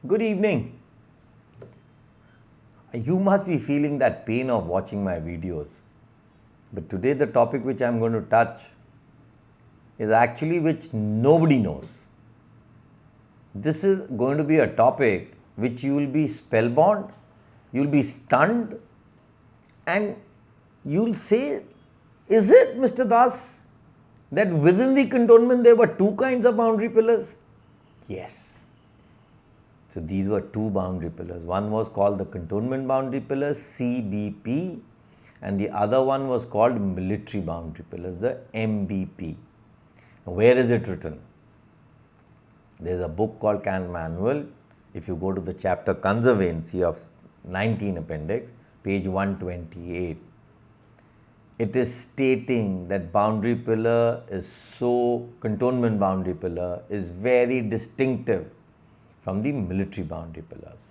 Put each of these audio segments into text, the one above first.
Good evening. You must be feeling that pain of watching my videos. But today, the topic which I'm going to touch is actually which nobody knows. This is going to be a topic which you will be spellbound, you'll be stunned, and you'll say, is it, Mr. Das, that within the cantonment there were two kinds of boundary pillars? Yes. So these were two boundary pillars. One was called the Cantonment Boundary Pillars, CBP, and the other one was called Military Boundary Pillars, the MBP. Now, where is it written? There's a book called Can Manual. If you go to the chapter Conservancy of 19 Appendix, page 128, it is stating that boundary pillar is cantonment boundary pillar is very distinctive from the military boundary pillars.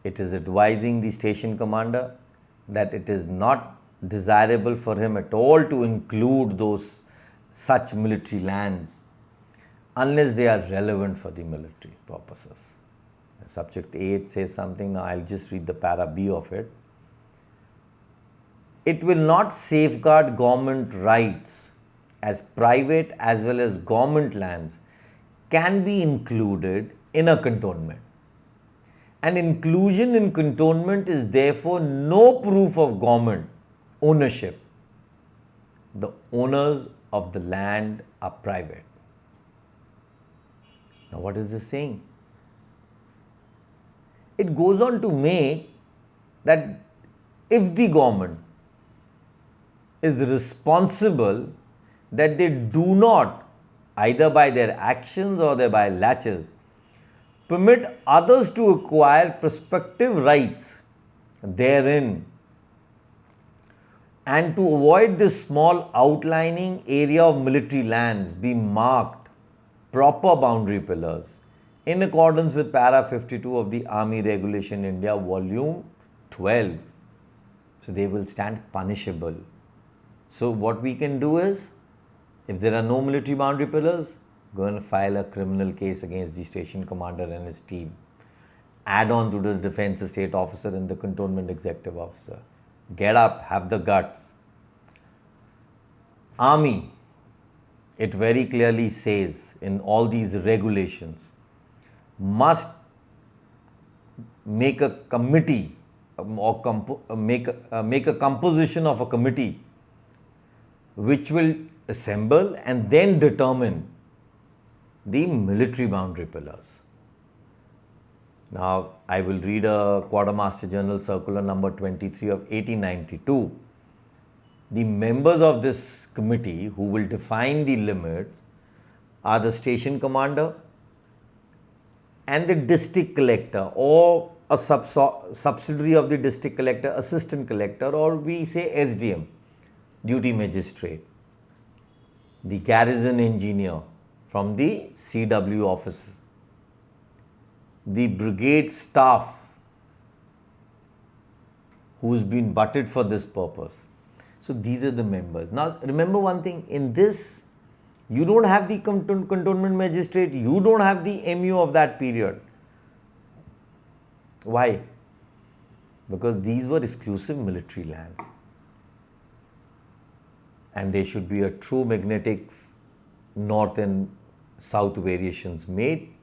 It is advising the station commander that it is not desirable for him at all to include such military lands unless they are relevant for the military purposes. Subject 8 says something, now I'll just read the para B of it. It will not safeguard government rights as private as well as government lands can be included in a cantonment. And inclusion in cantonment is therefore no proof of government ownership. The owners of the land are private. Now, what is this saying? It goes on to make that if the government is responsible that they do not, either by their actions or by laches, permit others to acquire prospective rights therein, and to avoid this small outlining area of military lands be marked proper boundary pillars in accordance with para 52 of the Army Regulation India volume 12. So they will stand punishable. So what we can do is, if there are no military boundary pillars, go and file a criminal case against the station commander and his team. Add on to the defense estate officer and the cantonment executive officer. Get up, have the guts. Army, it very clearly says in all these regulations, must make a committee or make a composition of a committee which will assemble and then determine the military boundary pillars. Now, I will read a Quartermaster General Circular number 23 of 1892. The members of this committee who will define the limits are the station commander and the district collector, or a subsidiary of the district collector, assistant collector, or we say SDM, duty magistrate, the garrison engineer from the CW office, the brigade staff who's been butted for this purpose. So these are the members. Now remember one thing, in this you don't have the cantonment magistrate, you don't have the MU of that period. Why? Because these were exclusive military lands. And there should be a true magnetic north and south variations made,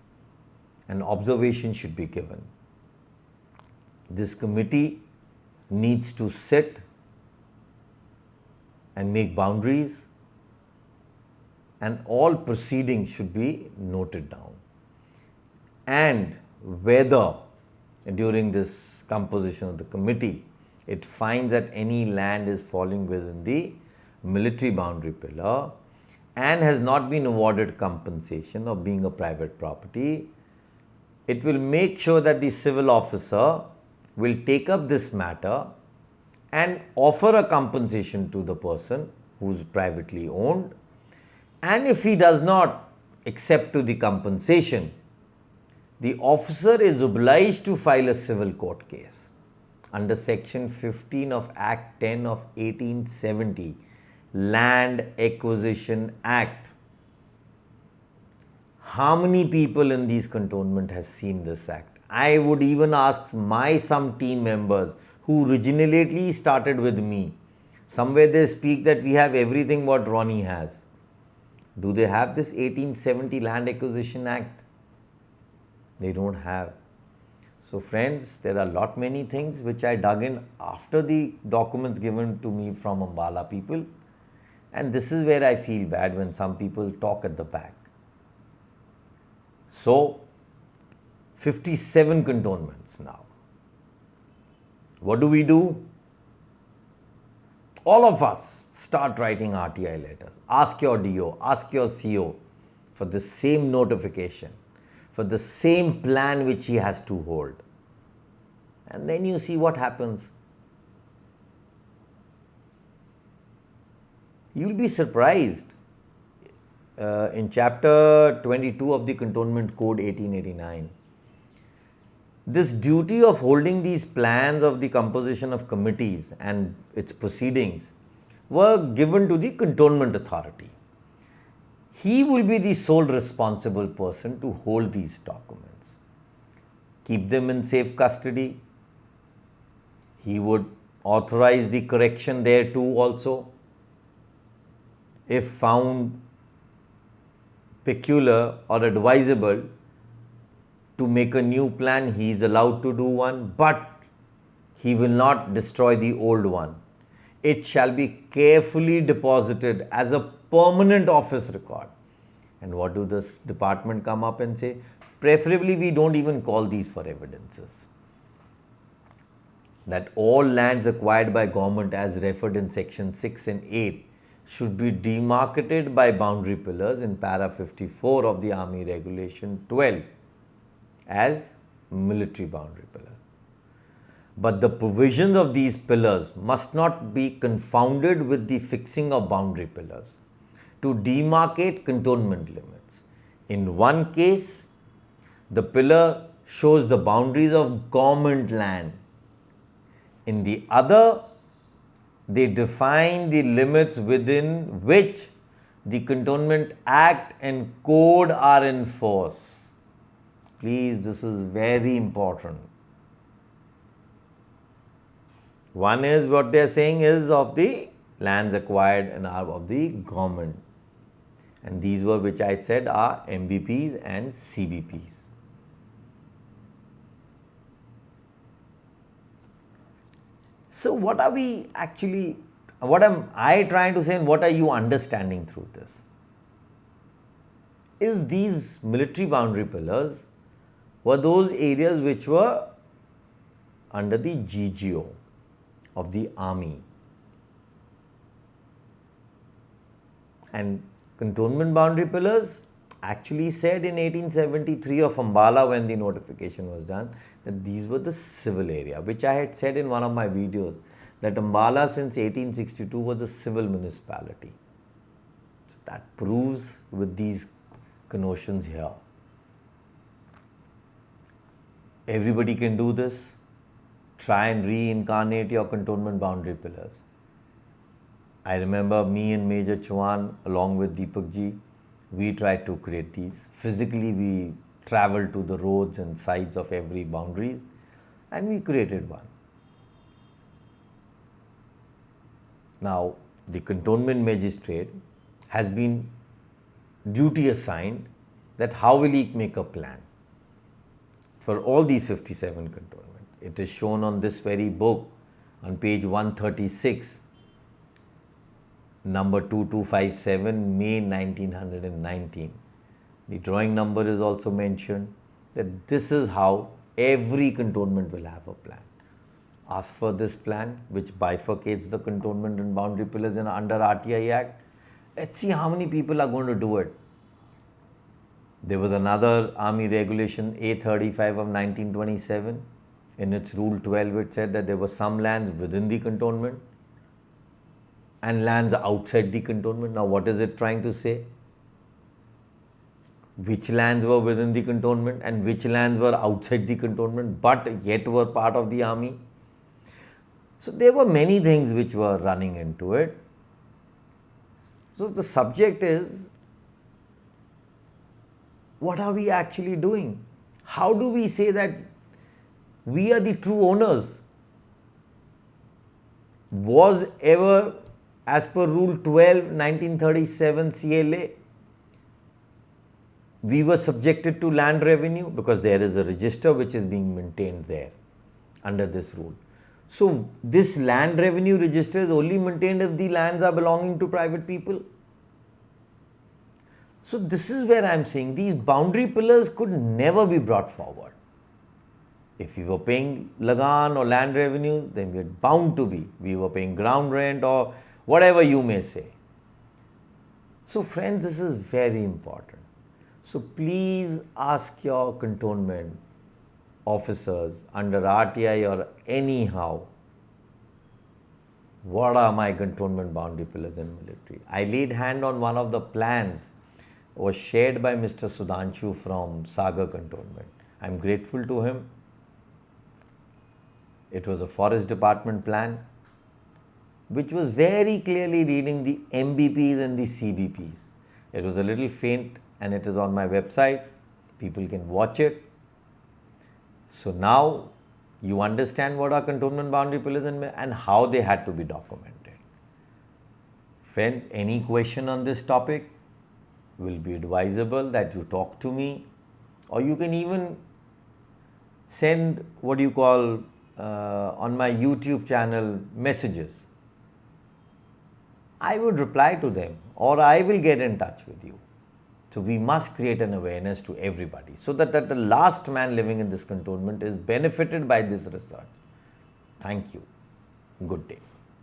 and observation should be given. This committee needs to sit and make boundaries, and all proceedings should be noted down. And whether during this composition of the committee it finds that any land is falling within the military boundary pillar and has not been awarded compensation or being a private property, it will make sure that the civil officer will take up this matter and offer a compensation to the person who is privately owned. And if he does not accept to the compensation, the officer is obliged to file a civil court case under section 15 of Act 10 of 1870, Land Acquisition Act. How many people in these cantonment has seen this act? I would even ask some team members who originally started with me. Somewhere they speak that we have everything what Ronnie has. Do they have this 1870 Land Acquisition Act? They don't have. So friends, there are lot many things which I dug in after the documents given to me from Ambala people. And this is where I feel bad when some people talk at the back. So, 57 cantonments now. What do? All of us start writing RTI letters. Ask your DO, ask your CO for the same notification, for the same plan which he has to hold. And then you see what happens. You'll be surprised. In chapter 22 of the Cantonment Code 1889, this duty of holding these plans of the composition of committees and its proceedings were given to the Cantonment Authority. He will be the sole responsible person to hold these documents, keep them in safe custody. He would authorize the correction thereto also. If found peculiar or advisable to make a new plan, he is allowed to do one, but he will not destroy the old one. It shall be carefully deposited as a permanent office record. And what do this department come up and say? Preferably, we don't even call these for evidences. That all lands acquired by government as referred in section 6 and 8 should be demarcated by boundary pillars in para 54 of the Army Regulation 12 as military boundary pillar. But the provisions of these pillars must not be confounded with the fixing of boundary pillars to demarcate cantonment limits. In one case, the pillar shows the boundaries of government land. In the other, they define the limits within which the Cantonment Act and Code are in force. Please, this is very important. One is what they are saying is of the lands acquired and are of the government. And these were, which I said, are MBPs and CBPs. So what are we actually, what am I trying to say and what are you understanding through this? Is these military boundary pillars were those areas which were under the GGO of the army. And cantonment boundary pillars actually said in 1873 of Ambala, when the notification was done, that these were the civil area, which I had said in one of my videos, that Ambala since 1862 was a civil municipality. So that proves with these connotations here. Everybody can do this. Try and reincarnate your cantonment boundary pillars. I remember me and Major Chauhan along with Deepak ji, we tried to create these. Physically, we traveled to the roads and sides of every boundaries and we created one. Now, the cantonment magistrate has been duty assigned that how will he make a plan for all these 57 cantonments. It is shown on this very book on page 136, number 2257, May 1919. The drawing number is also mentioned that this is how every cantonment will have a plan. Ask for this plan which bifurcates the cantonment and boundary pillars under RTI Act. Let's see how many people are going to do it. There was another Army Regulation A35 of 1927. In its Rule 12, it said that there were some lands within the cantonment and lands outside the cantonment. Now, what is it trying to say? Which lands were within the cantonment and which lands were outside the cantonment but yet were part of the army? So, there were many things which were running into it. So, the subject is, what are we actually doing? How do we say that we are the true owners? Was ever, as per Rule 12, 1937 CLA, we were subjected to land revenue because there is a register which is being maintained there under this rule. So this land revenue register is only maintained if the lands are belonging to private people. So this is where I am saying these boundary pillars could never be brought forward. If we were paying Lagan or land revenue, then we are bound to be. We were paying ground rent or whatever you may say. So friends, this is very important. So please ask your cantonment officers under RTI or anyhow, what are my cantonment boundary pillars in military? I laid hand on one of the plans was shared by Mr. Sudhanshu from Sagar Cantonment. I am grateful to him. It was a forest department plan which was very clearly reading the MBPs and the CBPs. It was a little faint and it is on my website. People can watch it. So now you understand what are cantonment boundary pillars and how they had to be documented. Friends, any question on this topic will be advisable that you talk to me, or you can even send on my YouTube channel messages. I would reply to them or I will get in touch with you. So we must create an awareness to everybody so that the last man living in this cantonment is benefited by this research. Thank you. Good day.